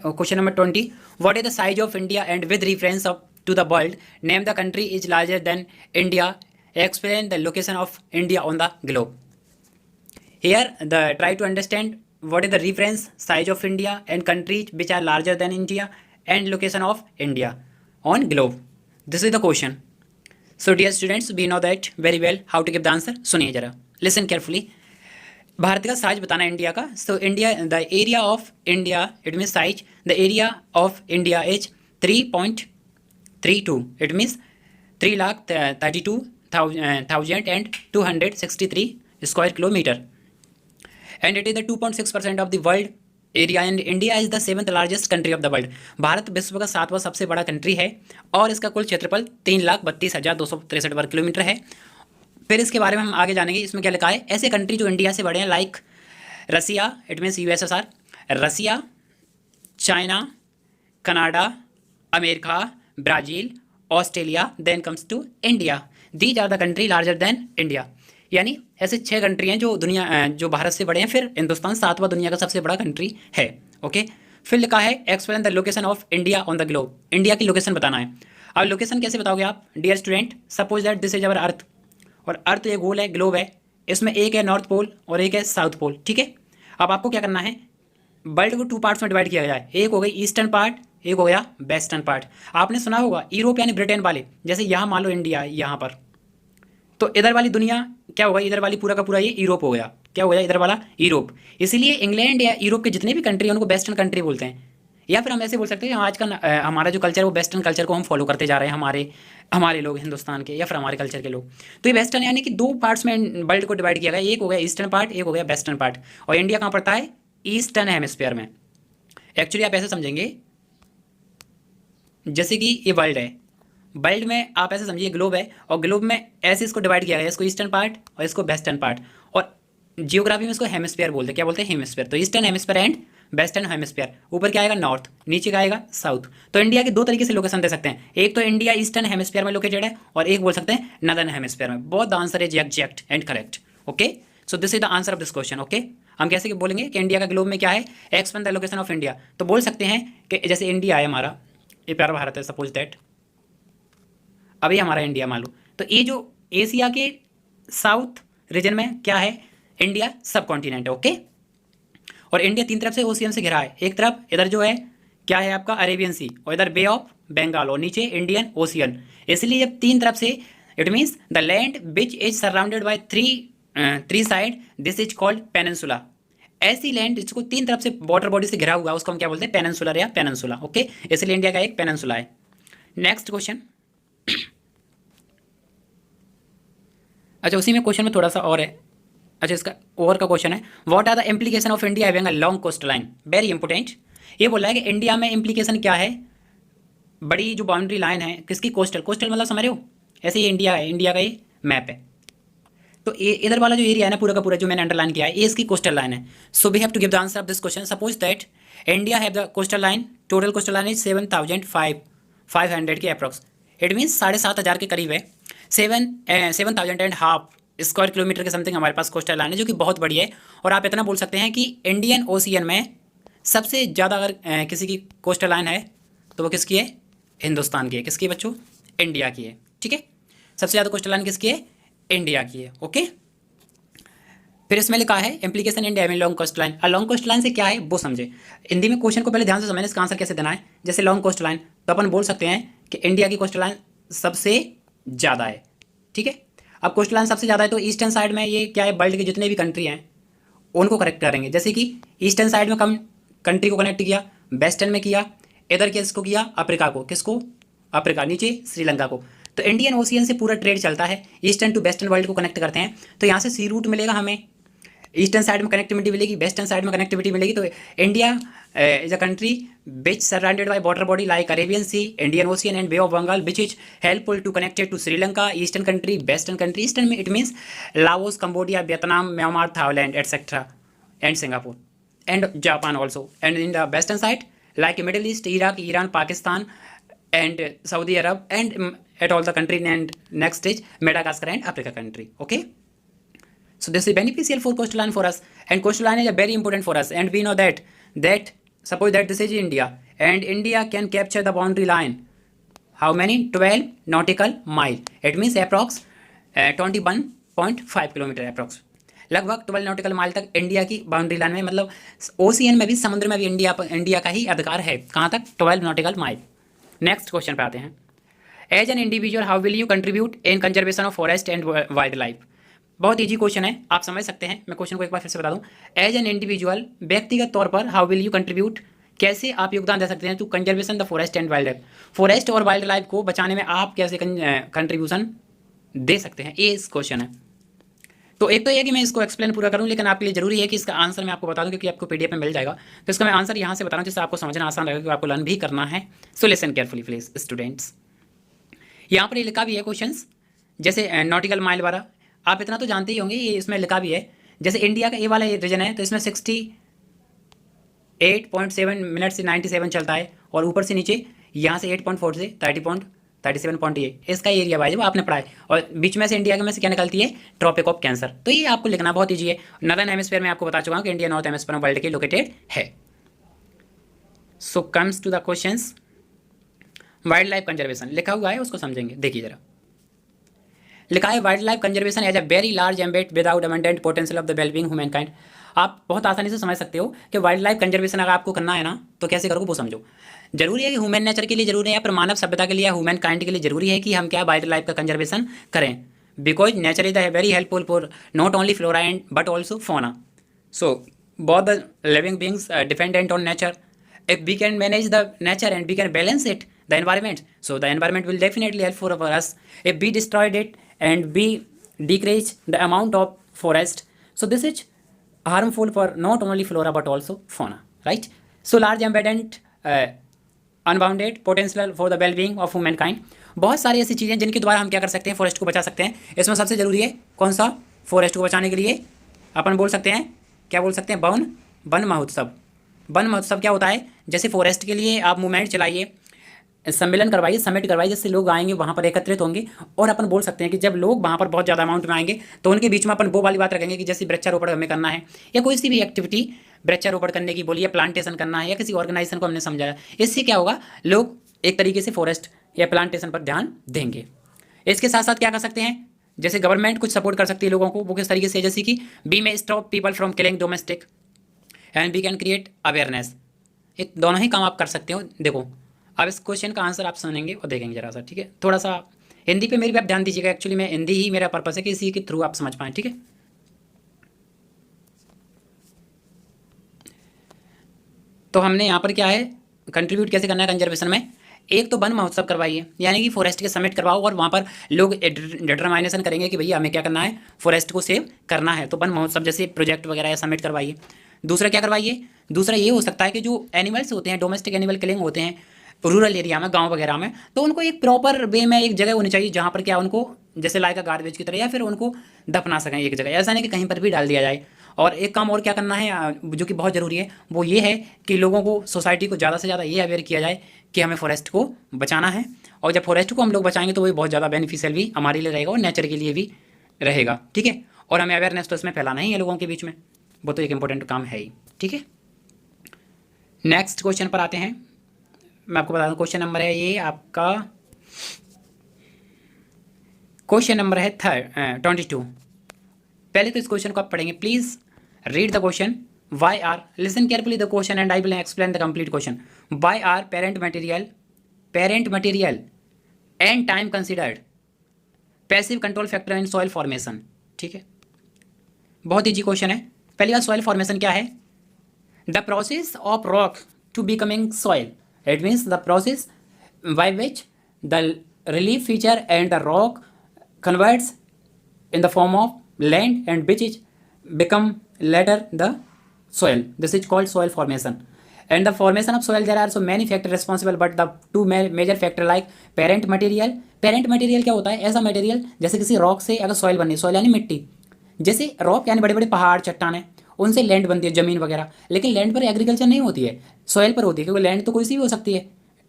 Question number 20. What is the size of India and with reference to the world? Name the country is larger than India. Explain the location of India on the globe. Here, try to understand what is the reference size of India and countries which are larger than India and location of India on globe. This is the question. So dear students, we know that very well how to give the answer. सुनिए जरा, listen carefully. Bharat का size बताना है India का. So India, the area of India, it means size, the area of India is 3.32. It means 3,32,263 square kilometre. And it is the 2.6% of the world area. And India is the 7th largest country of the world. Bharat विश्व का 7वां सबसे बड़ा country है और इसका कुल क्षेत्रफल 3,32,263 वर्ग किलोमीटर है. फिर इसके बारे में हम आगे जानेंगे. इसमें क्या लिखा है, ऐसे कंट्री जो इंडिया से बड़े हैं, like Russia, it means USSR, Russia, China, Canada, America, Brazil, Australia, then comes to India. These are the country larger than India. यानी ऐसे 6 कंट्री हैं जो दुनिया जो भारत से बड़े हैं. फिर हिंदुस्तान 7वां दुनिया का सबसे बड़ा कंट्री है. ओके. फिर लिखा है explain the location of India on the globe. India की लोकेशन बताना है. अब लोकेशन कैसे बताओगे आप, dear student? Suppose that this is our earth, और अर्थ ये गोल है, ग्लोब है. इसमें एक है नॉर्थ पोल और एक है साउथ पोल. ठीक है. अब आपको क्या करना है, वर्ल्ड को 2 पार्ट्स में डिवाइड किया गया है. एक हो गई ईस्टर्न पार्ट, एक हो गया वेस्टर्न पार्ट. आपने सुना होगा यूरोप यानी ब्रिटेन वाले, जैसे यहाँ मान लो इंडिया यहाँ पर, तो इधर वाली दुनिया क्या होगा, इधर वाली पूरा का पूरा ये यूरोप हो गया. क्या हो गया, इधर वाला यूरोप. इसीलिए इंग्लैंड या यूरोप के जितने भी कंट्री हैं उनको वेस्टर्न कंट्री बोलते हैं. या फिर हम ऐसे बोल सकते हैं आज का हमारा जो कल्चर है वो वेस्टर्न कल्चर को हम फॉलो करते जा रहे हैं, हमारे लोग हिंदुस्तान के या फिर हमारे कल्चर के लोग. तो ये वेस्टर्न यानी कि 2 पार्ट्स में वर्ल्ड को डिवाइड किया गया. एक हो गया ईस्टर्न पार्ट, एक हो गया वेस्टर्न पार्ट. और इंडिया कहाँ पड़ता है, ईस्टर्न हेमिस्फीयर में. एक्चुअली आप ऐसे समझेंगे जैसे कि ये वर्ल्ड है, वर्ल्ड में आप ऐसे समझिए ग्लोब है, और ग्लोब में ऐसे इसको डिवाइड किया गया, इसको ईस्टर्न पार्ट और इसको वेस्टर्न पार्ट. और जियोग्राफी में इसको हेमिस्फीयर बोलते हैं. क्या बोलते हैं, हेमिस्फीयर. तो eastern hemisphere and western hemisphere. ऊपर क्या आएगा, नॉर्थ, नीचे क्या आएगा, साउथ. तो इंडिया के 2 तरीके से लोकेशन दे सकते हैं. एक तो इंडिया ईस्टर्न हेमिस्फीयर में लोकेटेड है, और एक बोल सकते हैं नदर्न हेमिस्फीयर में. Both the answer is exact and correct. Okay. So this is the answer of this question. Okay. हम कैसे बोलेंगे कि इंडिया का ग्लोब में क्या है, explain the location of India. तो बोल सकते हैं कि जैसे इंडिया है हमारा, ये प्यारा भारत है, सपोज दैट अभी हमारा इंडिया मान लो, तो ये जो एशिया के साउथ रीजन में क्या है, इंडिया सब कॉन्टिनेंट है. ओके. और इंडिया 3 तरफ से ओशियन से घिरा है. एक तरफ इधर जो है क्या है आपका अरेबियन सी, और इधर बे ऑफ बंगाल, और नीचे इंडियन ओशियन. इसलिए जब 3 तरफ से, it means the land which is surrounded by three side, this is called peninsula. ऐसी लैंड जिसको 3 तरफ से वाटर बॉडी से घिरा हुआ उसको हम क्या बोलते हैं, पेनिनसुलर या पेनिनसुला. ओके. इसलिए इंडिया का एक पेनिनसुला है. Next question. अच्छा, उसी में क्वेश्चन में थोड़ा सा और है. अच्छा, इसका ओवर का क्वेश्चन है, what are the implication of India having a long coast line. Very important. ये बोल रहा है कि इंडिया में इम्प्लीकेशन क्या है, बड़ी जो बाउंड्री लाइन है किसकी, कोस्टल. कोस्टल मतलब समझ रहे हो, ऐसे ही इंडिया है, इंडिया का ये मैप है. तो ये इधर वाला जो एरिया है ना पूरा का पूरा जो मैंने अंडरलाइन किया है, ये इसकी कोस्टल लाइन है. So we have to give the answer of this question. Suppose that India have the coastal line, total coastal line is 7,500 के अप्रॉक्स. इट मीन्स 7,500 के करीब है. 7,500 स्क्वायर किलोमीटर के समथिंग हमारे पास कोस्टल लाइन है, जो कि बहुत बड़ी है. और आप इतना बोल सकते हैं कि इंडियन ओशियन में सबसे ज़्यादा अगर किसी की कोस्टल लाइन है तो वो किसकी है, हिंदुस्तान की है. किसकी है बच्चों, इंडिया की है. ठीक है. सबसे ज़्यादा कोस्टल लाइन किसकी है, इंडिया की है. ओके. फिर इसमें लिखा है इम्प्लीकेशन इंडिया में long coast line. Long coast line से क्या है वो समझे. हिंदी में क्वेश्चन को पहले ध्यान से समझना, इसका आंसर कैसे देना है. जैसे लॉन्ग कोस्ट लाइन, तो अपन बोल सकते हैं कि इंडिया की कोस्टल लाइन सबसे ज़्यादा है. ठीक है. अब कोस्टल लाइन सबसे ज़्यादा है तो ईस्टर्न साइड में ये क्या है, वर्ल्ड के जितने भी कंट्री हैं उनको कनेक्ट करेंगे. जैसे कि ईस्टर्न साइड में कम कंट्री को कनेक्ट किया, वेस्टर्न में किया, इधर किसको किया, अफ्रीका को. किसको, अफ्रीका. नीचे श्रीलंका को. तो इंडियन ओशियन से पूरा ट्रेड चलता है, ईस्टर्न टू वेस्टर्न वर्ल्ड को कनेक्ट करते हैं. तो यहाँ से सी रूट मिलेगा हमें, ईस्टर्न साइड में कनेक्टिविटी मिलेगी, वेस्टर्न साइड में कनेक्टिविटी मिलेगी. तो India is a country which surrounded by water body like Arabian Sea, Indian Ocean and Bay of Bengal, which is helpful to connected to Sri Lanka. Eastern country, western country. Eastern में it means Laos, Cambodia, Vietnam, Myanmar, Thailand etcetera, and Singapore and Japan also. And in the western side like middle east, Iraq, Iran, Pakistan and Saudi Arab and at all the country, and next is Madagascar and Africa country. Okay. So this is beneficial for coastal line for us, and coastal line is very important for us, and we know that suppose that this is India and India can capture the boundary line. How many? 12 nautical mile. It means approx 21.5 kilometre approx, लगभग 12 nautical mile तक India की boundary line में, मतलब ocean में भी, समुद्र में भी इंडिया का ही अधिकार है। कहाँ तक? 12 नॉटिकल माइल। नेक्स्ट क्वेश्चन पे आते हैं। As an individual how will you contribute in conservation of forest and wild life. बहुत ईजी क्वेश्चन है, आप समझ सकते हैं। मैं क्वेश्चन को एक बार फिर से बता दूं। एज एन इंडिविजुअल, व्यक्तिगत तौर पर, हाउ विल यू कंट्रीब्यूट, कैसे आप योगदान दे सकते हैं to conservation the forest and wild life, forest और वाइल्ड लाइफ को बचाने में आप कैसे कंट्रीब्यूशन दे सकते हैं, ये इस क्वेश्चन है। तो एक तो ये कि मैं इसको एक्सप्लेन पूरा करूं, लेकिन आपके लिए जरूरी है कि इसका आंसर मैं आपको बता दूं, क्योंकि आपको पीडीएफ में मिल जाएगा। तो इसका मैं आंसर यहाँ से बता रहा हूँ, जिससे आपको समझना आसान रहेगा, क्योंकि आपको लर्न भी करना है। So listen carefully please students. यहाँ पर ये लिखा भी है क्वेश्चन, जैसे नॉटिकल माइल वाला आप इतना तो जानते ही होंगे, ये इसमें लिखा भी है। जैसे इंडिया का ये वाला रीजन है, तो इसमें 68.7 मिनट से 97 चलता है, और ऊपर से नीचे यहाँ से 8.4 से 37.8 इसका एरिया वाइज वो आपने पढ़ा है। और बीच में से इंडिया में से क्या निकलती है? Tropic of Cancer. तो ये आपको लिखना बहुत ईजी है। नॉर्दर्न हेमिस्फीयर में आपको बता चुका हूँ कि इंडिया नॉर्थ हेमिस्फीयर में वर्ल्ड के लोकेटेड है। So comes to the questions. Wild life conservation लिखा हुआ है, उसको समझेंगे। देखिए जरा, लिखा है wild life conservation as a very large ambit without abundant potential of the wellbeing human kind. आप बहुत आसानी से समझ सकते हो कि वाइल्ड लाइफ कंजर्वेशन अगर आपको करना है ना, तो कैसे करोगे वो समझो। जरूरी है कि ह्यूमन नेचर के लिए जरूरी है, या फिर मानव सभ्यता के लिए, ह्यूमन काइंड के लिए जरूरी है कि हम क्या वाइल्ड लाइफ का कंजर्वेशन करें, because nature is the very helpful for not only flora and but also फोना। सो both the living beings dependent on nature. If we can manage the nature and we can balance it, the environment, so the environment will definitely help for us. If we destroyed it and we decrease the amount of forest, so this is harmful for not only flora but also fauna, right? So large abundant unbounded potential for the wellbeing of humankind। बहुत सारी ऐसी चीज़ें जिनके द्वारा हम क्या कर सकते हैं, फॉरेस्ट को बचा सकते हैं। इसमें सबसे जरूरी है कौन सा? फॉरेस्ट को बचाने के लिए अपन बोल सकते हैं, क्या बोल सकते हैं? वन महोत्सव। वन महोत्सव क्या होता है? जैसे फॉरेस्ट के लिए आप मूवमेंट चलाइए, सम्मेलन करवाइए, समिट करवाइए, जिससे लोग आएंगे वहाँ पर एकत्रित होंगे, और अपन बोल सकते हैं कि जब लोग वहाँ पर बहुत ज़्यादा अमाउंट में आएंगे तो उनके बीच में अपन वो वाली बात रखेंगे कि जैसे वृक्षारोपण हमें करना है, या कोई सी भी एक्टिविटी वृक्षारोपण करने की बोली, या प्लांटेशन करना है, या किसी ऑर्गेनाइजेशन को हमने समझाया। इससे क्या होगा, लोग एक तरीके से फॉरेस्ट या प्लांटेशन पर ध्यान देंगे। इसके साथ साथ क्या कर सकते हैं, जैसे गवर्नमेंट कुछ सपोर्ट कर सकती है लोगों को, वो किस तरीके से, जैसे कि we may stop people from killing domestic and we can create awareness. ये दोनों ही काम आप कर सकते हो। देखो अब इस क्वेश्चन का आंसर आप सुनेंगे और देखेंगे जरा सा, ठीक है? थोड़ा सा हिंदी पे मेरी भी आप ध्यान दीजिएगा। एक्चुअली मैं हिंदी ही मेरा पर्पस है कि इसी के थ्रू आप समझ पाएँ, ठीक है? तो हमने यहाँ पर क्या है, कंट्रीब्यूट कैसे करना है कंजर्वेशन में। एक तो वन महोत्सव करवाइए, यानी कि फॉरेस्ट के समिट करवाओ, और वहाँ पर लोग डिटरमाइनेशन करेंगे कि भैया हमें क्या करना है, फॉरेस्ट को सेव करना है। तो वन महोत्सव जैसे प्रोजेक्ट वगैरह या समिट करवाइए। दूसरा क्या करवाइए, दूसरा ये हो सकता है कि जो एनिमल्स होते हैं, डोमेस्टिक एनिमल किलिंग होते हैं रूरल एरिया में, गांव वगैरह में, तो उनको एक प्रॉपर वे में एक जगह होनी चाहिए जहाँ पर क्या उनको जैसे लाइक गार्बेज की तरह, या फिर उनको दफना सकें एक जगह। ऐसा नहीं कि कहीं पर भी डाल दिया जाए। और एक काम और क्या करना है जो कि बहुत ज़रूरी है, वो ये है कि लोगों को, सोसाइटी को ज़्यादा से ज़्यादा ये अवेयर किया जाए कि हमें फॉरेस्ट को बचाना है। और जब फॉरेस्ट को हम लोग बचाएंगे तो वो बहुत ज़्यादा बेनिफिशियल भी हमारे लिए रहेगा और नेचर के लिए भी रहेगा, ठीक है? और हमें अवेयरनेस तो इसमें फैलाना ही है लोगों के बीच में, वो तो एक इंपॉर्टेंट काम है ही, ठीक है? नेक्स्ट क्वेश्चन पर आते हैं। मैं आपको बता दूं क्वेश्चन नंबर है ये आपका, क्वेश्चन नंबर है 22। पहले तो इस क्वेश्चन को आप पढ़ेंगे, please read the question. Why are, listen carefully the question and I will explain the complete question. Why are parent material and time considered passive control factor in soil formation, ठीक है? बहुत easy question है। पहली बात, soil formation क्या है? The process of rock to becoming soil. It means the process by which the relief feature and the rock converts in the form of land and which is become later the soil. This is called soil formation. And the formation of soil, there are so many factors responsible, but the two major factor like parent material. Parent material क्या होता है? ऐसा material जैसे किसी rock से अगर soil बनी, soil यानी मिट्टी, जैसे rock यानी बड़े बड़े पहाड़, चट्टानें, उनसे लैंड बनती है, ज़मीन वगैरह। लेकिन लैंड पर एग्रीकल्चर नहीं होती है, सॉइल पर होती है, क्योंकि लैंड तो कोई सी भी हो सकती है।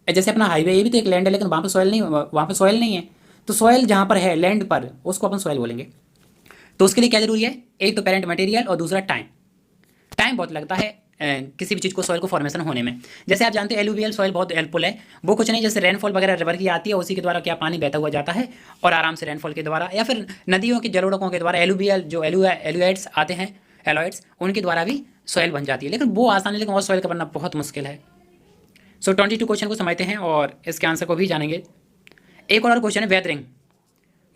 जैसे अपना हाईवे, ये भी तो एक लैंड है, लेकिन वहाँ पर सॉइल नहीं, वहाँ पर सॉइल नहीं है। तो सॉइल जहाँ पर है लैंड पर, उसको अपन सॉइल बोलेंगे। तो उसके लिए क्या जरूरी है? एक तो पेरेंट मटेरियल और दूसरा टाइम। टाइम बहुत लगता है किसी भी चीज़ को सॉइल को फॉर्मेशन होने में। जैसे आप जानते हैं एलुवियल सॉइल बहुत हेल्पफुल है, वो कुछ नहीं जैसे रेनफॉल वगैरह रिवर की आती है उसी के द्वारा क्या पानी बहता हुआ जाता है और आराम से रेनफॉल के द्वारा या फिर नदियों के जलोढ़ों के द्वारा एलुवियल जो एलुएट्स आते हैं एलॉइड्स उनके द्वारा भी सॉइल बन जाती है, लेकिन वो आसान है, लेकिन और सॉइल का बनना बहुत मुश्किल है। सो 22 क्वेश्चन को समझते हैं और इसके आंसर को भी जानेंगे। एक और क्वेश्चन है weathering.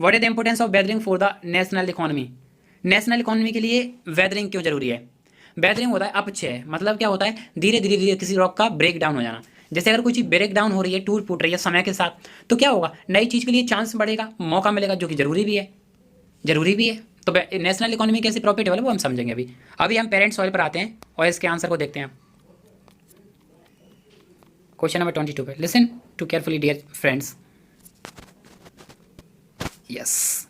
What is the importance of weathering for the national economy. National economy के लिए वेदरिंग क्यों जरूरी है। वेदरिंग होता है अपक्षय, मतलब क्या होता है धीरे धीरे धीरे किसी रॉक का ब्रेक डाउन हो जाना। जैसे अगर कोई चीज़ ब्रेक डाउन हो रही है, टूट फूट रही है समय के साथ, तो क्या होगा, नई चीज़ के लिए चांस बढ़ेगा, मौका मिलेगा, जो कि जरूरी भी है, जरूरी भी है। तो नेशनल इकोनॉमी कैसे प्रॉफिटेबल है वो हम समझेंगे अभी हम पेरेंट सॉइल पर आते हैं और इसके आंसर को देखते हैं। क्वेश्चन नंबर 22 पे listen to carefully dear friends. Yes,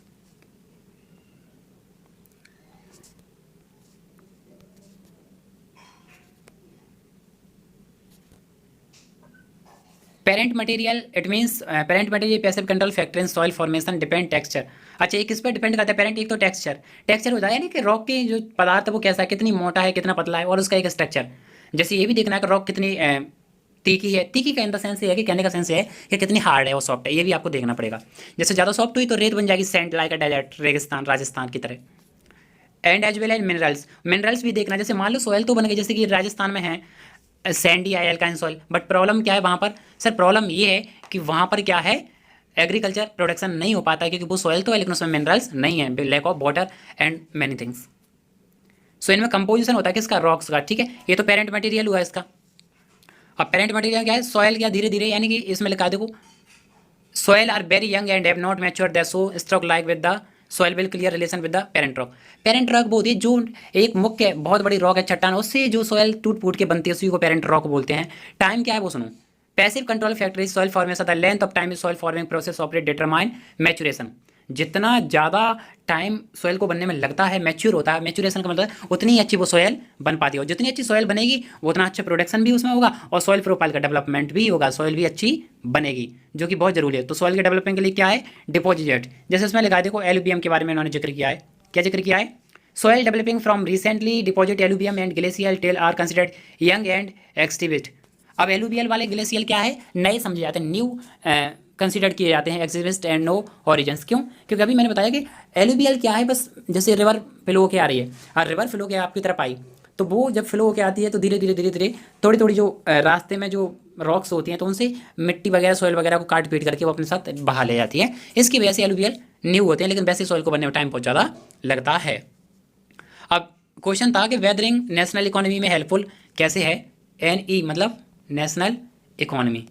parent material it means parent material passive control factor in soil formation depend texture. अच्छा, एक किस पर डिपेंड करता है पेरेंट, एक तो टेक्सचर, टेक्सचर होता है यानी कि रॉक के जो पदार्थ है वो कैसा है, कितनी मोटा है कितना पतला है, और उसका एक स्ट्रक्चर। जैसे ये भी देखना है कि रॉक कितनी तीखी है, तीखी का इन द सेंस ये है कि कहने का सेंस ये है कि कितनी हार्ड है वो सॉफ्ट है, ये भी आपको देखना पड़ेगा। जैसे ज़्यादा सॉफ्ट हुई तो रेत बन जाएगी, सेंट लाइक अ डेजर्ट, रेगिस्तान राजस्थान की तरह। And as well as minerals, minerals भी देखना, जैसे मान लो सॉइल तो बन गई, जैसे कि राजस्थान में है सैंडी या एल्काइन सॉइल, बट प्रॉब्लम क्या है वहाँ पर, सर प्रॉब्लम ये है कि वहाँ पर क्या है एग्रीकल्चर प्रोडक्शन नहीं हो पाता है, क्योंकि वो सॉइल तो है लेकिन उसमें मिनरल्स नहीं है, lack of water and many things. So इनमें कंपोजिशन होता है किसका, रॉक्स का, ठीक है। ये तो पेरेंट मटेरियल हुआ इसका। अब पेरेंट मटेरियल क्या है, सॉइल क्या धीरे धीरे, यानी कि इसमें लिखा देखो soil are very young and have not matured that so stroke like with the soil will clear relation with the parent rock. Parent rock वो होती है जो एक मुख्य बहुत बड़ी रॉक है, चट्टान, उससे जो सॉइल टूट फूट के बनती है उसी को पेरेंट रॉक बोलते हैं। टाइम क्या है वो सुनो, passive control factor is soil formation, the length of time is soil forming process operate determine maturation. जितना ज़्यादा टाइम सॉइल को बनने में लगता है, मैच्योर होता है, मैच्योरेशन का मतलब उतनी ही अच्छी वो सॉइल बन पाती है, और जितनी अच्छी सॉइल बनेगी उतना अच्छा प्रोडक्शन भी उसमें होगा और सॉइल प्रोफाइल का डेवलपमेंट भी होगा, सॉइल भी अच्छी बनेगी, जो कि बहुत जरूरी है। तो सॉइल के डेवलपमेंट के लिए क्या है, डिपोजिट, जैसे इसमें लिखा देखो एलुवियम के बारे में इन्होंने जिक्र किया है, क्या जिक्र किया है, soil developing from recently deposit alluvium and glacial till are considered young and activist. अब एलुवियल वाले ग्लेशियल क्या है, नए समझे जाते हैं, न्यू कंसिडर किए जाते हैं, एक्सिस्ट एंड नो ऑरिजिन्स। क्यों, क्योंकि अभी मैंने बताया कि एलुवियल क्या है, बस जैसे रिवर फ्लो होकर आ रही है और रिवर फ्लो के आपकी तरफ आई, तो वो जब फ्लो होकर आती है तो धीरे धीरे धीरे धीरे थोड़ी थोड़ी जो रास्ते में जो रॉक्स होती हैं तो उनसे मिट्टी वगैरह सॉइल वगैरह को काट पीट करके वो अपने साथ बहा ले जाती है, इसकी वजह से एलुवियल न्यू होते हैं, लेकिन वैसे सॉइल को बनने में टाइम बहुत ज़्यादा लगता है। अब क्वेश्चन था कि वेदरिंग नेशनल इकोनॉमी में हेल्पफुल कैसे है, NE मतलब नेशनल इकोनॉमी,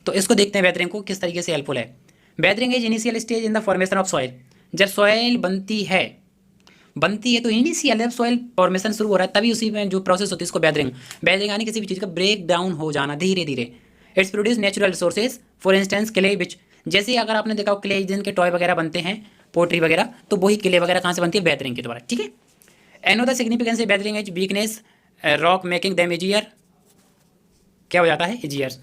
तो इसको देखते हैं वेदरिंग को किस तरीके से हेल्पफुल है। Weathering is initial stage in the formation of soil, जब सॉइल बनती है तो इनिशियल जब सॉइल फॉर्मेशन शुरू हो रहा है तभी उसी में जो प्रोसेस होती है इसको वेदरिंग, वेदरिंग यानी किसी भी चीज़ का ब्रेक डाउन हो जाना धीरे धीरे। It's produce natural resources, for instance clay, which जैसे अगर आपने देखा क्ले जिनके टॉय वगैरह बनते हैं, पोट्री वगैरह, तो वही क्ले वगैरह कहाँ से बनती है, वेदरिंग के द्वारा, ठीक है। एनो the significance weathering is weakness rock making them easier, क्या हो जाता है इजियर,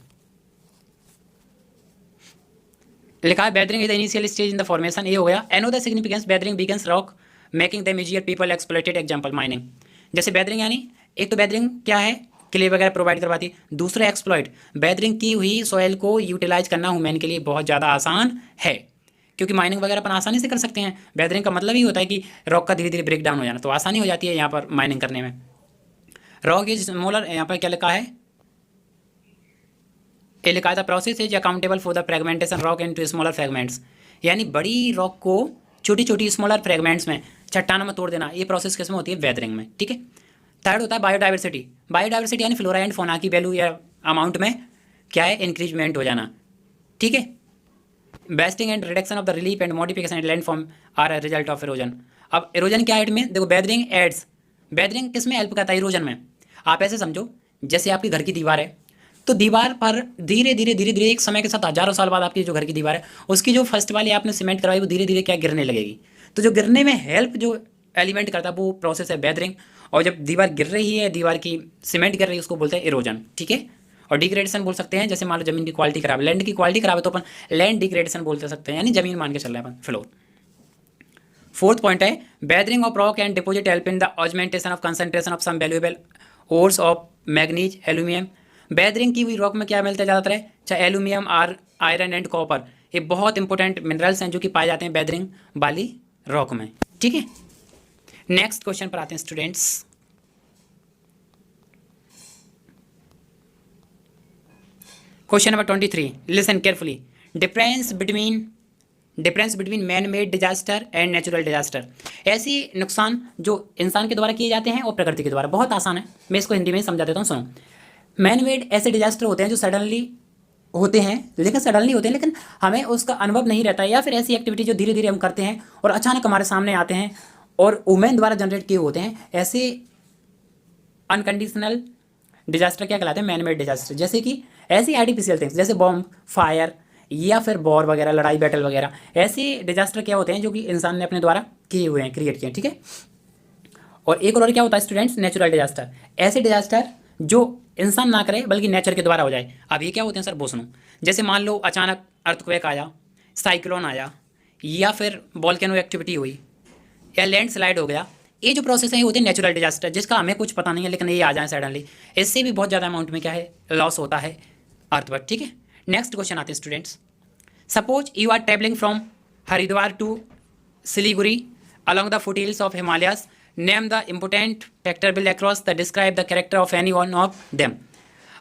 लिखा है weathering is the initial stage in the formation, ये हो गया। एनो the significance weathering weakens rock making them easier people exploited, example mining. जैसे वेदरिंग यानी एक तो वेदरिंग क्या है, क्ले वगैरह प्रोवाइड करवाती है, दूसरा एक्सप्लॉइट, वेदरिंग की हुई सॉइल को यूटिलाइज करना ह्यूमन के लिए बहुत ज़्यादा आसान है, क्योंकि माइनिंग वगैरह अपन आसानी से कर सकते हैं। वेदरिंग का मतलब ही होता है कि रॉक का धीरे धीरे ब्रेक डाउन हो जाना, तो आसानी हो जाती है यहाँ पर माइनिंग करने में। रॉक इज स्मॉलर, यहाँ पर क्या लिखा है, ये लिखा था process is accountable for the fragmentation rock into smaller fragments, यानी बड़ी रॉक को छोटी छोटी स्मॉलर फ्रेगमेंट्स में, चट्टानों में तोड़ देना, ये प्रोसेस किसमें होती है, वेदरिंग में, ठीक है। थर्ड होता है बायोडाइवर्सिटी, बायोडाइवर्सिटी यानी फ्लोरा एंड फौना की वैल्यू या अमाउंट में क्या है, इंक्रीजमेंट हो जाना, ठीक है। Wasting and reduction of the relief and modification and land form are a result of erosion. अब इरोजन क्या है में, देखो वेदरिंग एड्स, वेदरिंग किस में हेल्प करता है, इरोजन में। आप ऐसे समझो जैसे आपकी घर की दीवार है, तो दीवार पर धीरे धीरे धीरे धीरे एक समय के साथ हजारों साल बाद आपकी जो घर की दीवार है उसकी जो फर्स्ट वाली आपने सीमेंट करवाई वो धीरे धीरे क्या गिरने लगेगी, तो जो गिरने में हेल्प जो एलिमेंट करता है वो प्रोसेस है वेदरिंग। और जब दीवार गिर रही है, दीवार की सीमेंट गिर रही है, उसको बोलते हैं इरोजन, ठीक है। और डिग्रेडेशन बोल सकते हैं, जैसे मान लो जमीन की क्वालिटी खराब है, लैंड की क्वालिटी खराब है तो अपन लैंड डिग्रेडेशन बोलते सकते हैं, यानी जमीन मान के चल रहे हैं अपन, फ्लोर। फोर्थ पॉइंट है weathering of rock and deposit help in the augmentation of concentration of some valuable ores of manganese, aluminium. Weathering की हुई रॉक में क्या मिलता है ज़्यादातर है, चाहे एल्यूमिनियम, आयरन एंड कॉपर। ये बहुत इंपॉर्टेंट मिनरल्स हैं जो कि पाए जाते हैं बेदरिंग वाली रॉक में। ठीक है, नेक्स्ट क्वेश्चन पर आते हैं students. Question number 23, listen carefully. Difference between man made disaster and natural disaster. ऐसी नुकसान जो इंसान के द्वारा किए जाते हैं और प्रकृति के द्वारा। बहुत आसान है, मैं इसको हिंदी में ही समझा देता हूँ, सुनो। मैन मेड ऐसे डिजास्टर होते हैं जो सडनली होते हैं, लेकिन हमें उसका अनुभव नहीं रहता है, या फिर ऐसी एक्टिविटी जो धीरे धीरे हम करते हैं और अचानक हमारे सामने आते हैं और वुमेन द्वारा जनरेट किए होते हैं। ऐसे अनकंडीशनल डिजास्टर क्या कहलाते हैं, मैन मेड डिजास्टर। जैसे कि ऐसी आर्टिफिशियल थिंग्स जैसे बॉम्ब, फायर या फिर वॉर वगैरह, लड़ाई बैटल वगैरह, ऐसे डिजास्टर क्या होते हैं जो कि इंसान ने अपने द्वारा किए हुए हैं, क्रिएट किए हैं। ठीक है, और एक और क्या होता है स्टूडेंट्स, नेचुरल डिजास्टर। ऐसे डिजास्टर जो इंसान ना करे बल्कि नेचर के द्वारा हो जाए। अब ये क्या होते हैं सर, वो सुनो। जैसे मान लो अचानक अर्थक्वेक आया, साइक्लोन आया, या फिर वॉल्केनो एक्टिविटी हुई, या लैंड स्लाइड हो गया। ये जो प्रोसेस है ये होते हैं नेचुरल डिजास्टर, जिसका हमें कुछ पता नहीं है लेकिन ये आ जाए सडनली। इससे भी बहुत ज़्यादा अमाउंट में क्या है, लॉस होता है अर्थ पर। ठीक है, नेक्स्ट क्वेश्चन आते हैं students. Suppose you are travelling from Haridwar to Siliguri along the foothills of Himalayas. Name the important factor will across the describe the character of any one of them.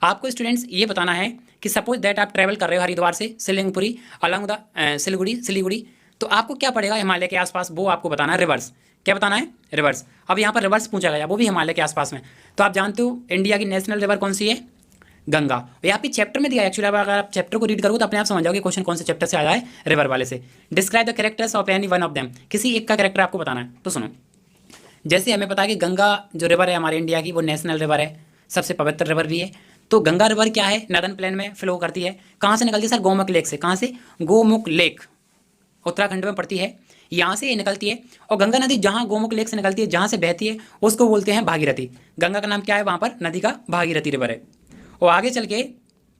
आपको स्टूडेंट्स ये बताना है कि सपोज दैट आप travel कर रहे हो हरिद्वार से सिलीगुड़ी अलॉन्ग द सिलीगुड़ी, तो आपको क्या पड़ेगा हिमालय के आसपास, वो आपको बताना है रिवर्स। क्या बताना है, रिवर्स। अब यहाँ पर रिवर्स पूछा गया, वो भी हिमालय के आसपास में। तो आप जानते हो इंडिया की नेशनल रिवर कौन सी है, गंगा। यहाँ पे चैप्टर में दिया है एक्चुअली, अगर आप चैप्टर को रीड करोगे तो अपने आप समझ जाओगे क्वेश्चन कौन से चैप्टर से आया है, रिवर वाले से। Describe the characters of any one of them, किसी एक का कैरेक्टर आपको बताना है। तो सुनो, जैसे हमें पता है कि गंगा जो रिवर है हमारे इंडिया की, वो नेशनल रिवर है, सबसे पवित्र रिवर भी है। तो गंगा रिवर क्या है, नदन प्लेन में फ्लो करती है। कहाँ से निकलती है सर, गोमुख लेक से। कहाँ से, गोमुख लेक उत्तराखंड में पड़ती है, यहाँ से ये निकलती है। और गंगा नदी जहाँ गोमुख लेक से निकलती है, जहाँ से बहती है, उसको बोलते हैं भागीरथी। गंगा का नाम क्या है वहाँ पर, नदी का भागीरथी रिवर है। और आगे चल के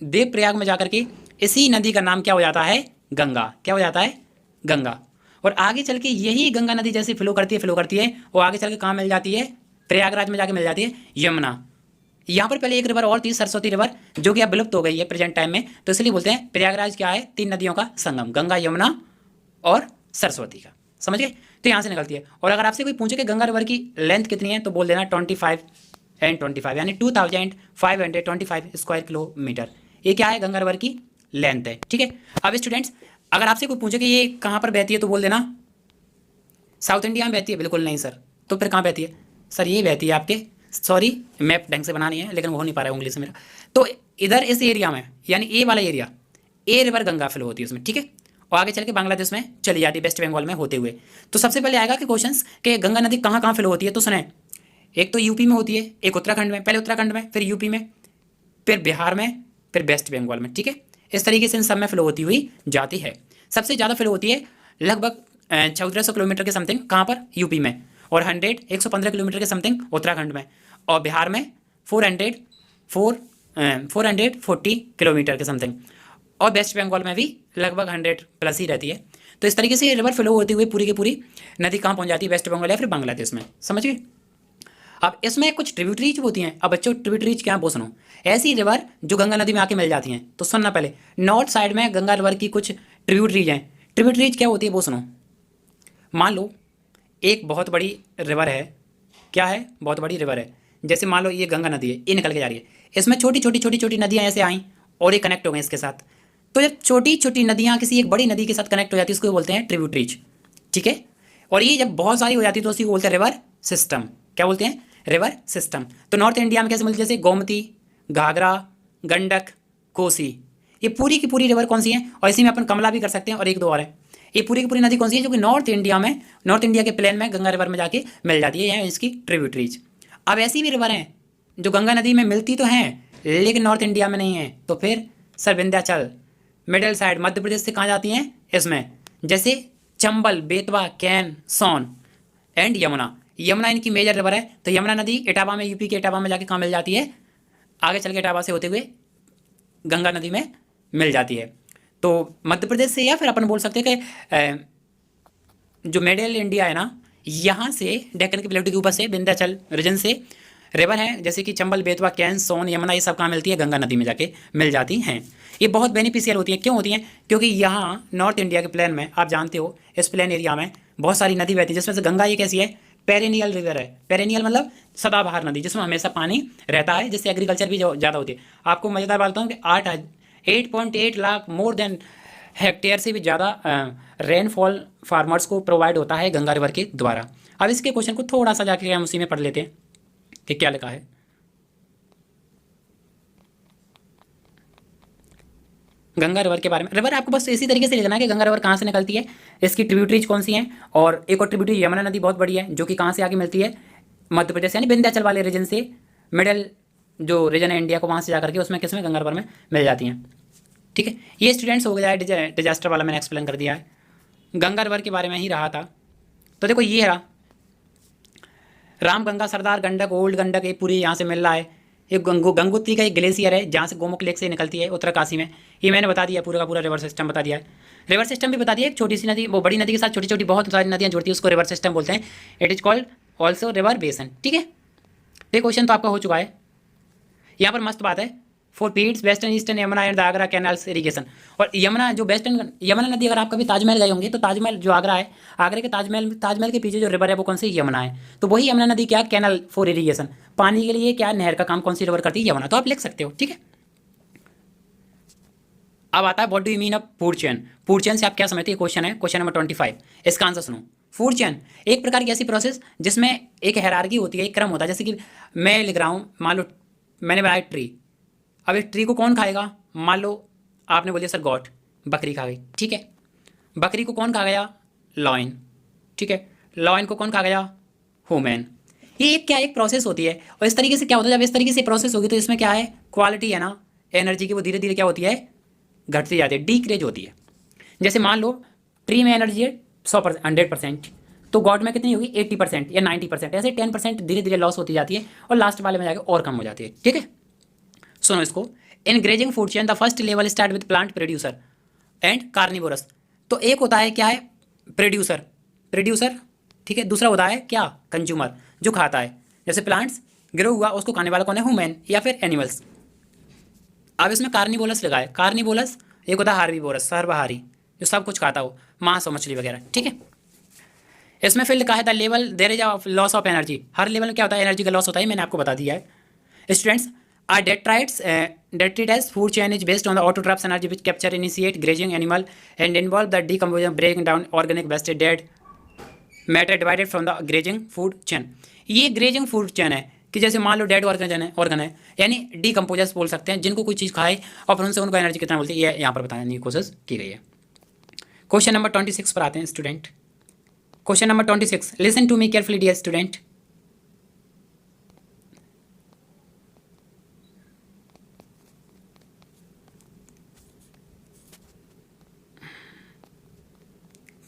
देवप्रयाग में जाकर के इसी नदी का नाम क्या हो जाता है, गंगा। क्या हो जाता है, गंगा। और आगे चल के यही गंगा नदी जैसे फ्लो करती है, और आगे चल के कहाँ मिल जाती है, प्रयागराज में जाके मिल जाती है यमुना। यहाँ पर पहले एक रिवर और थी, सरस्वती रिवर, जो कि अब विलुप्त हो गई है प्रेजेंट टाइम में। तो इसलिए बोलते हैं प्रयागराज क्या है, 3 नदियों का संगम, गंगा, यमुना और सरस्वती का। समझ गए, तो यहाँ से निकलती है। और अगर आपसे कोई पूछे कि गंगा रिवर की लेंथ कितनी है, तो बोल देना 25 एंड 25, यानी 2525 स्क्वायर किलोमीटर। ये क्या है, गंगा रिवर की लेंथ है। ठीक है, अब स्टूडेंट्स अगर आपसे कोई पूछे कि ये कहाँ पर बहती है, तो बोल देना साउथ इंडिया में बहती है। बिल्कुल नहीं सर, तो फिर कहाँ बहती है सर, ये बहती है आपके, सॉरी मैप ढंग से बनानी है लेकिन वो हो नहीं पा रहा है उंगली से मेरा। तो इधर इस एरिया में, यानी ए वाला area, a river Ganga flow होती है उसमें। ठीक है, और आगे चल के बांग्लादेश में चली जाती है, वेस्ट बंगाल में होते हुए। तो सबसे पहले आएगा कि क्वेश्चंस कि गंगा नदी कहाँ कहाँ फ्लो होती है। तो सुने, एक तो यूपी में होती है, एक उत्तराखंड में, पहले उत्तराखंड में, फिर यूपी में, फिर बिहार में, फिर वेस्ट बंगाल में। ठीक है, इस तरीके से इन सब में फ्लो होती हुई जाती है। सबसे ज़्यादा फ्लो होती है लगभग 1400 किलोमीटर के समथिंग, कहाँ पर, यूपी में, और 115 किलोमीटर के समथिंग उत्तराखंड में, और बिहार में 440 किलोमीटर के समथिंग, और वेस्ट बंगाल में भी लगभग 100 प्लस ही रहती है। तो इस तरीके से रिवर फ्लो होती हुई पूरी की पूरी नदी कहाँ पहुँच जाती है, वेस्ट बंगाल या फिर बांग्लादेश में। समझ गए। अब इसमें कुछ ट्रिब्यूटरीज होती हैं। अब बच्चों ट्रिब्यूटरीज क्या है वो सुनो, ऐसी रिवर जो गंगा नदी में आके मिल जाती हैं। तो सुनना पहले, नॉर्थ साइड में गंगा रिवर की कुछ ट्रिब्यूटरीज हैं। ट्रिब्यूटरीज क्या होती है वो सुनो। मान लो एक बहुत बड़ी रिवर है, क्या है, बहुत बड़ी रिवर है। जैसे मान लो ये गंगा नदी है, ये निकल के जा रही है, इसमें छोटी छोटी नदियाँ ऐसे आई और ये कनेक्ट हो गई इसके साथ। तो जब छोटी छोटी नदियाँ किसी एक बड़ी नदी के साथ कनेक्ट हो जाती है, उसको बोलते हैं ट्रिब्यूटरीज। ठीक है, और ये जब बहुत सारी हो जाती है तो उसी को बोलते हैं रिवर सिस्टम। क्या बोलते हैं, रिवर सिस्टम। तो नॉर्थ इंडिया में कैसे मिलती है, जैसे गोमती, घाघरा, गंडक, कोसी, ये पूरी की पूरी रिवर कौन सी है। और इसी में अपन कमला भी कर सकते हैं, और एक दो और है। ये पूरी की पूरी नदी कौन सी है, जो कि नॉर्थ इंडिया के प्लेन में गंगा रिवर में जाके मिल जाती है, इसकी ट्रिब्यूटरीज। अब ऐसी भी रिवर हैं जो गंगा नदी में मिलती तो हैं लेकिन नॉर्थ इंडिया में नहीं है। तो फिर sir Vindhyachal, middle side Madhya Pradesh से कहाँ जाती हैं इसमें, जैसे चंबल, बेतवा, कैन, सोन एंड यमुना। यमुना इनकी मेजर रिवर है। तो यमुना नदी इटावा में, यूपी के इटावा में जाके कहाँ मिल जाती है, आगे चल के इटावा से होते हुए गंगा नदी में मिल जाती है। तो मध्य प्रदेश से, या फिर अपन बोल सकते हैं कि जो मिडिल इंडिया है ना, यहाँ से डेक्कन की प्लेटू के ऊपर से विंध्याचल रीजन से रिवर है जैसे कि चंबल, बेतवा, कैन, सोन, यमुना, ये सब कहाँ मिलती है? गंगा नदी में जाके मिल जाती हैं। ये बहुत बेनिफिशियल होती हैं। क्यों होती हैं? क्योंकि यहाँ नॉर्थ इंडिया के प्लेन में आप जानते हो, इस प्लेन एरिया में बहुत सारी नदी बहती है, जिसमें से गंगा एक ऐसी है, पेरेनियल रिवर है। पेरेनियल मतलब सदाबहार नदी, जिसमें हमेशा पानी रहता है, जिससे एग्रीकल्चर भी ज़्यादा होती है। आपको मज़ेदार बात बताऊँ कि 8.8 लाख मोर देन हेक्टेयर से भी ज़्यादा रेनफॉल फार्मर्स को प्रोवाइड होता है गंगा रिवर के द्वारा। अब इसके क्वेश्चन को थोड़ा सा जाके हम उसी में पढ़ लेते हैं कि क्या लिखा है। गंगा रिवर के बारे में, रिवर आपको बस इसी तरीके से लिखना है कि गंगा रिवर कहाँ से निकलती है, इसकी ट्रिब्यूटरीज कौन सी हैं, और एक और ट्रिब्यूटरी यमुना नदी बहुत बड़ी है, जो कि कहाँ से आगे मिलती है? मध्य प्रदेश यानी विंध्याचल वाले रीजन से, मिडल जो रीजन है इंडिया को, वहाँ से जा करके उसमें किसमें? गंगा रिवर में मिल जाती हैं। ठीक है, ये स्टूडेंट्स हो गया है डिजास्टर वाला, मैंने एक्सप्लेन कर दिया है। गंगा रिवर के बारे में ही रहा था। तो देखो ये रहा रामगंगा, सरदार, गंडक, ओल्ड गंडक, ये पूरी यहाँ से मिल रहा है। ये गंगोत्री का एक ग्लेशियर है, जहाँ से गोमुख लेक से निकलती है उत्तरकाशी में। ये मैंने बता दिया, पूरा का पूरा रिवर सिस्टम बता दिया है। रिवर सिस्टम भी बता दिया, एक छोटी सी नदी वो बड़ी नदी के साथ छोटी छोटी बहुत सारी नदियाँ जुड़ती है, उसको रिवर सिस्टम बोलते हैं। It is called also river बेसन। ठीक है, ये क्वेश्चन तो आपका हो चुका है। यहाँ पर मस्त बात है, for feeds western eastern Yamuna and the Agra canals irrigation. और यमुना जो वेस्टर्न यमुना नदी, अगर आप कभी ताजमहल गए होंगे तो ताजमहल जो आगरा है, आगरे के ताजमहल के पीछे जो रिवर है वो कौन सी? यमुना है। तो वही यमुना नदी क्या? कैनल फॉर इरीगेशन, पानी के लिए क्या नहर का काम कौन सी रिवर करती है? यमुना। तो आप लिख सकते हो। ठीक है, अब आता है what do you mean of food chain. Food chain से आप क्या समझते हैं? क्वेश्चन है, क्वेश्चन नंबर 25। इसका आंसर सुनो। फूड चेन एक प्रकार की ऐसी प्रोसेस जिसमें एक हायरार्की होती है, एक क्रम होता है। जैसे कि मैं लिख रहा हूँ, मान लो मैंने बनाया ट्री, अब इस ट्री को कौन खाएगा? मान लो आपने बोल दिया सर गॉट, बकरी खा गई। ठीक है, बकरी को कौन खा गया? लॉइन। ठीक है, लॉइन को कौन खा गया? ह्यूमन। ये एक क्या एक प्रोसेस होती है। और इस तरीके से क्या होता है, जब इस तरीके से प्रोसेस होगी तो इसमें क्या है? क्वालिटी है ना एनर्जी की, वो धीरे धीरे क्या होती है? घटती जाती है, डीक्रेज होती है। जैसे मान लो ट्री में एनर्जी है 100% तो गॉड में कितनी होगी? 80% या 90%, ऐसे 10% धीरे धीरे लॉस होती जाती है और लास्ट वाले में जाकर और कम हो जाती है। ठीक है, सुनो इसको। In grazing food chain the first level start with plant producer and carnivorous. तो एक होता है क्या है? प्रोड्यूसर। ठीक है, दूसरा होता है क्या? कंज्यूमर, जो खाता है। जैसे प्लांट्स ग्रो हुआ, उसको खाने वाला कौन है? ह्यूमन या फिर एनिमल्स। अब इसमें कार्निवोरस लगा है, कार्निवोरस। एक होता है हार्बीवोरस, सर्वहारी, जो सब कुछ खाता हो, मांस और मछली वगैरह। ठीक है, इसमें फिर लिखा है the level there is loss of energy. हर लेवल में क्या होता है? एनर्जी का लॉस होता है, मैंने आपको बता दिया है। Students are detritus food chain is based on the autotrophs energy which capture initiate grazing animal and involve the decomposition breaking down organic waste dead matter divided from the grazing food chain। ये grazing food chain है कि जैसे मान लो dead organ है यानी decomposers बोल सकते हैं, जिनको कोई चीज़ खाए और फिर उनसे उनको एनर्जी कितना बोलती है, ये यहाँ पर बताने की कोशिश की गई है। क्वेश्चन नंबर 26 पर आते हैं student. Question number 26, listen to me carefully dear student.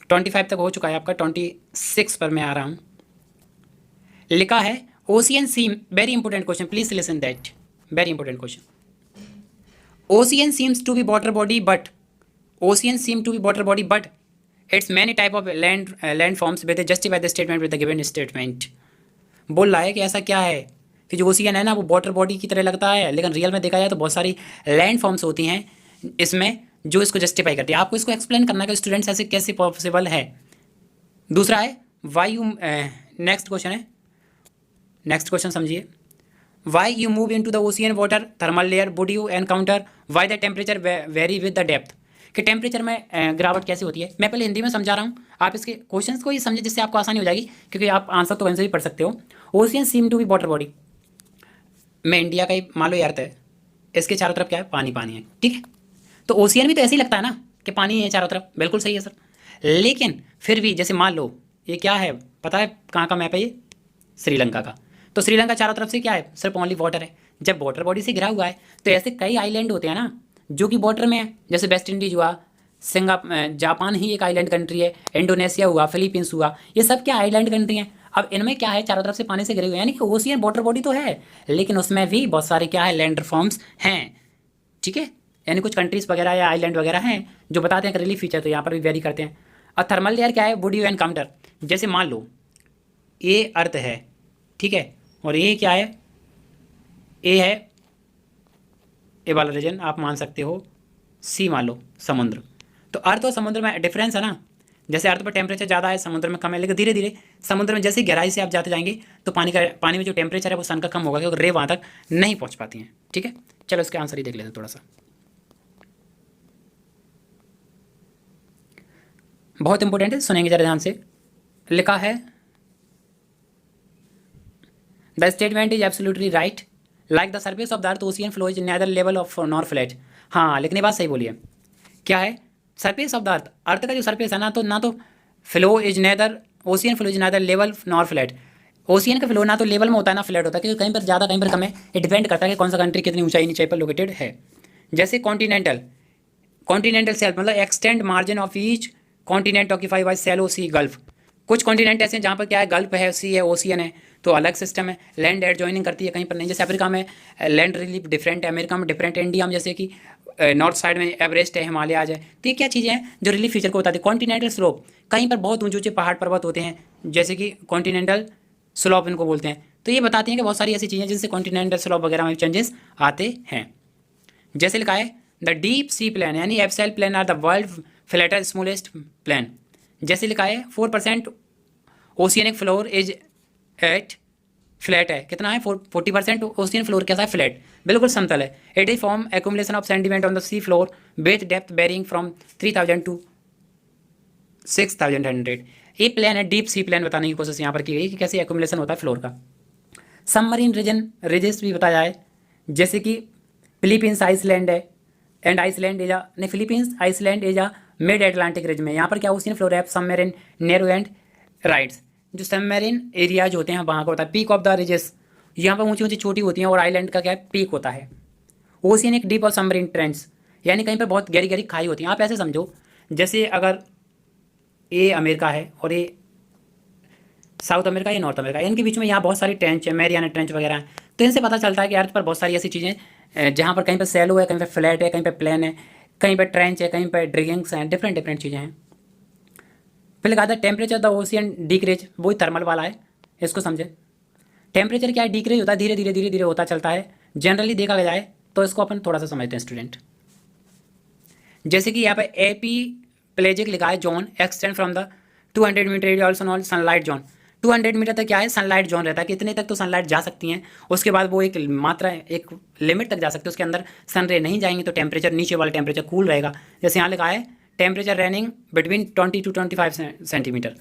Twenty 25 तक हो चुका है आपका, 26 पर मैं आ रहा हूँ। लिखा है ocean seem, very important question, please listen that, very important question. Ocean seems to be water body but, ocean seem to be water body but it's many type of land forms with justify the statement with the given statement. बोल रहा है कि ऐसा क्या है कि जो ocean है ना वो वाटर बॉडी की तरह लगता है, लेकिन रियल में देखा जाए तो बहुत सारी लैंड फॉर्म्स होती हैं इसमें जो इसको जस्टिफाई करती है। आपको इसको एक्सप्लेन करना है कि स्टूडेंट्स ऐसे कैसे पॉसिबल है। दूसरा है वाई यू, नेक्स्ट क्वेश्चन है, नेक्स्ट क्वेश्चन समझिए। Why you move into the ocean water thermal layer would you encounter why the temperature vary with the depth. कि टेम्परेचर में गिरावट कैसे होती है। मैं पहले हिंदी में समझा रहा हूँ, आप इसके क्वेश्चंस को ही समझे जिससे आपको आसानी हो जाएगी, क्योंकि आप आंसर तो वैसे ही पढ़ सकते हो। Ocean seem to be water body में इंडिया का ही मान लो अर्थ है, इसके चारों तरफ क्या है? पानी पानी है। ठीक है, तो ओशियन भी तो ऐसे ही लगता है ना कि पानी है चारों तरफ, बिल्कुल सही है सर। लेकिन फिर भी जैसे मान लो ये क्या है पता है कहाँ का मैप है? ये श्रीलंका का। तो श्रीलंका चारों तरफ से क्या है? सिर्फ ओनली वाटर है। जब वाटर बॉडी से घिरा हुआ है तो ऐसे कई आइलैंड होते हैं ना जो कि वाटर में है, जैसे वेस्ट इंडीज हुआ, जापान ही एक आइलैंड कंट्री है, इंडोनेशिया हुआ, फिलीपींस हुआ, ये सब क्या आइलैंड कंट्री हैं। अब इनमें क्या है? चारों तरफ से पानी से घिरे हुए हैं, यानी कि ओशियन वाटर बॉडी तो है, लेकिन उसमें भी बहुत सारे क्या है? लैंड फॉर्म्स हैं। ठीक है, यानी कुछ कंट्रीज वगैरह या आइलैंड वगैरह हैं जो बताते हैं रिलीफ फीचर, तो यहाँ पर भी वेरी करते हैं। और थर्मल लेयर क्या है? वुड यू एनकाउंटर, जैसे मान लो ये अर्थ है, ठीक है, और ये क्या है? ए है ए वाला रीजन, आप मान सकते हो सी मान लो समुद्र। तो अर्थ और समुद्र में डिफरेंस है ना, जैसे अर्थ पर टेम्परेचर ज़्यादा है, समुद्र में कम है, लेकिन धीरे धीरे समुद्र में जैसे गहराई से आप जाते जाएंगे तो पानी में जो टेम्परेचर है वो सन का कम होगा, क्योंकि रे वहाँ तक नहीं पहुँच पाती हैं। ठीक है, चलो इसके आंसर ही देख लेते हैं थोड़ा सा। बहुत इंपॉर्टेंट है, सुनेंगे जरा ध्यान से। लिखा है the statement is absolutely right, like the surface of the earth ocean flow is nether level of nor flat. हाँ, लेकिन ये बात सही बोली है। क्या है सरफेस ऑफ द अर्थ, अर्थ का जो सरफेस है ना तो flow is nether, ocean flow is nether level nor flat. Ocean का फ्लो ना तो लेवल में होता है ना फ्लैट होता है, क्योंकि कहीं पर ज़्यादा कहीं पर कम है। ये डिपेंड करता है कि कौन सा कंट्री कितनी ऊंचाई नीचाई पर लोकेटेड है। जैसे कॉन्टिनेंटल सेल्फ मतलब extend margin of each continent occupy by shallow sea gulf. कुछ कॉन्टिनेंट ऐसे हैं जहाँ पर क्या है, गल्फ है, सी है, ओशियन है, तो अलग सिस्टम है। लैंड एडजॉइनिंग करती है, कहीं पर नहीं। जैसे अफ्रीका में लैंड रिलीफ डिफरेंट है, अमेरिका में डिफरेंट है, इंडिया में जैसे कि नॉर्थ साइड में एवरेस्ट है, हिमालयाज है। तो ये क्या चीज़ें हैं जो रिलीफ फीचर को बताती है। कॉन्टिनेंटल स्लोप, कहीं पर बहुत ऊंचे ऊंचे पहाड़ पर्वत होते हैं, जैसे कि कॉन्टिनेंटल स्लोप इनको बोलते हैं। तो ये बताती हैं कि बहुत सारी ऐसी चीज़ें जिनसे कॉन्टिनेंटल स्लोप वगैरह में चेंजेस आते हैं। जैसे लिखा है द डीप सी प्लेन यानी abyssal plain are the world flatter smallest plain. जैसे लिखा है 4% oceanic floor is at flat है, कितना है 40% ओशियन फ्लोर कैसा है, फ्लैट, बिल्कुल समतल है। It is form accumulation of sediment on the sea floor with depth varying from 3000 to 6100। ये प्लान है, डीप सी प्लान बताने की कोशिश यहाँ पर की गई कि कैसे एक्यूमुलेशन होता है फ्लोर का। सबमरीन रीजन रिजिस भी बताया है, जैसे कि फिलीपींस आइसलैंड है एंड आइसलैंड एज नहीं Philippines island as a mid Atlantic region में। यहाँ पर क्या ओशियन फ्लोर है सबमरीन नेरो एंड राइट्स। जो सबमरीन एरिया जो होते हैं वहाँ का होता है पीक ऑफ द रिजेस, यहाँ पर ऊंची ऊंची छोटी होती हैं, और आइलैंड का क्या है, पीक होता है। ओशियनिक डीप और सबमरीन ट्रेंड्स यानी कहीं पर बहुत गहरी गहरी खाई होती हैं। आप ऐसे समझो जैसे अगर ये अमेरिका है और ये साउथ अमेरिका या नॉर्थ अमेरिका, इनके बीच में यहाँ बहुत सारी ट्रेंच है, मैरियाना ट्रेंच वगैरह हैं। तो इनसे पता चलता है कि अर्थ पर बहुत सारी ऐसी चीज़ें जहाँ पर कहीं पर सैलो है, कहीं पर फ्लैट है, कहीं पर प्लेन है, कहीं पर ट्रेंच है, कहीं पर ड्रिगिंग्स हैं, डिफरेंट डिफरेंट चीज़ें हैं। फिर कहा था टेम्परेचर द ओशियन डिक्रीज, वही थर्मल वाला है, इसको समझे। टेम्परेचर क्या है, डिक्रीज होता है, धीरे धीरे होता चलता है। जनरली देखा जाए तो इसको अपन थोड़ा सा समझते हैं स्टूडेंट। जैसे कि यहाँ पर एपी प्लेजिक लिखा है zone extend from the 200 metre also non sunlight zone. 200 metre तक क्या है, सनलाइट जोन रहता है कि इतने तक तो सनलाइट जा सकती हैं, उसके बाद वो एक मात्रा एक लिमिट तक जा सकती है, उसके अंदर सन रे नहीं जाएंगे तो टेम्परेचर नीचे वाला टेम्परेचर कूल रहेगा। जैसे यहाँ लिखा है temperature running between 20 to 25 centimetre,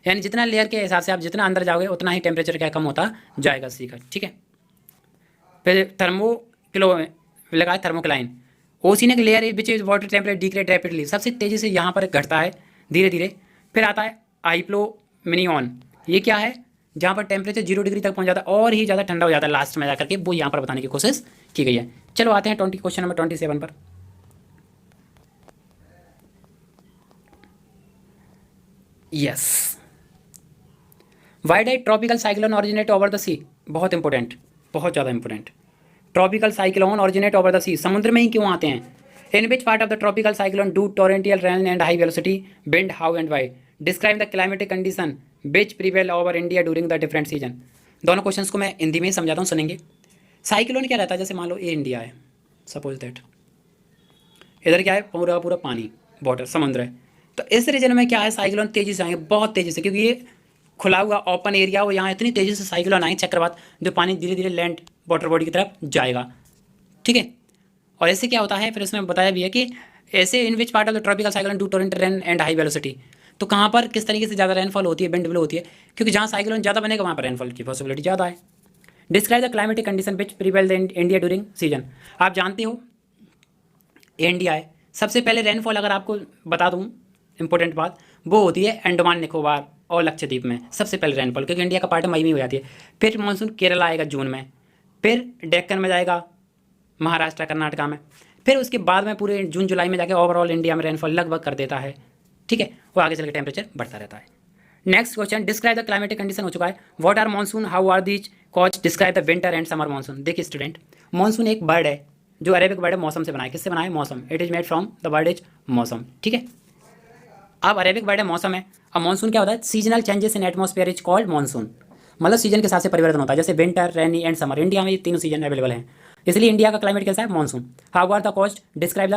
यानी जितना लेयर के हिसाब से आप जितना अंदर जाओगे उतना ही टेम्परेचर क्या कम होता जाएगा सी का। ठीक है, फिर थर्मोक्लो लगा है thermocline, oceanic layer which is water temperature degrade rapidly, सबसे तेज़ी से यहाँ पर घटता है धीरे धीरे। फिर आता है हाइप्लोमिनियन, ये क्या है, जहाँ पर टेम्परेचर 0 डिग्री तक पहुँच जाता है और ही ज़्यादा ठंडा हो जाता है लास्ट में जाकर के, वो यहाँ पर बताने की कोशिश की गई है। चलो आते हैं क्वेश्चन नंबर 27 पर। Yes, why did tropical cyclone originate over the sea, बहुत इंपॉर्टेंट, बहुत ज़्यादा important. Tropical cyclone originate over the sea, समुद्र में ही क्यों आते हैं। In which part of the tropical cyclone do torrential rain and high velocity wind how and why, describe the climatic condition which prevail over India during the different season. दोनों questions को मैं हिंदी में ही समझाता हूँ, सुनेंगे। साइक्लोन क्या रहता है, जैसे मान लो ये इंडिया है, सपोज दैट इधर क्या है, पूरा पूरा पानी वाटर समुद्र है, तो इस रीजन में क्या है साइक्लोन तेज़ी से आएंगे, बहुत तेज़ी से, क्योंकि ये खुला हुआ ओपन एरिया हो, यहाँ इतनी तेज़ी से साइक्लोन आएंगे चक्रवात, जो पानी धीरे धीरे लैंड वाटर बॉडी की तरफ जाएगा। ठीक है, और ऐसे क्या होता है, फिर इसमें बताया भी है कि ऐसे in which part of the tropical cyclone do torrent rain and high velocity, तो कहाँ पर किस तरीके से ज़्यादा रेनफॉल होती है, विंड ब्लो होती है, क्योंकि जहाँ साइक्लोन ज़्यादा बनेगा वहाँ पर रेनफॉल की पॉसिबिलिटी ज़्यादा है। Describe the climatic condition which prevail the India during season, आप जानते हो इंडिया है, सबसे पहले रेनफॉल अगर आपको बता दूँ इंपॉर्टेंट बात, वो होती है अंडमान निकोबार और लक्षद्वीप में सबसे पहले रेनफॉल, क्योंकि इंडिया का पार्ट मई में हो जाती है। फिर मानसून केरल आएगा जून में, फिर डेक्कन में जाएगा महाराष्ट्र कर्नाटका में, फिर उसके बाद में पूरे जून जुलाई में जाके ओवरऑल इंडिया में रेनफॉल लगभग कर देता है। ठीक है, वो आगे चल के टेम्परेचर बढ़ता रहता है। Next question, describe the climatic condition हो चुका है। What are monsoon, how are these cause, describe the winter and summer monsoon. देखिए स्टूडेंट, मानसून एक बर्ड है जो अरेबिक बर्ड है, मौसम से बना है, किससे बना है, मौसम, it is made from the word is मौसम। ठीक है, अब अरेबिक वर्ड है मौसम है। अब मानसून क्या होता है, seasonal changes in atmosphere is called monsoon, मतलब सीजन के हिसाब से परिवर्तन होता है, जैसे winter, rainy and summer. India में ये तीनों सीजन अवेलेबल हैं। इसलिए इंडिया का क्लाइमेट कैसा है, monsoon. How are the cost, describe the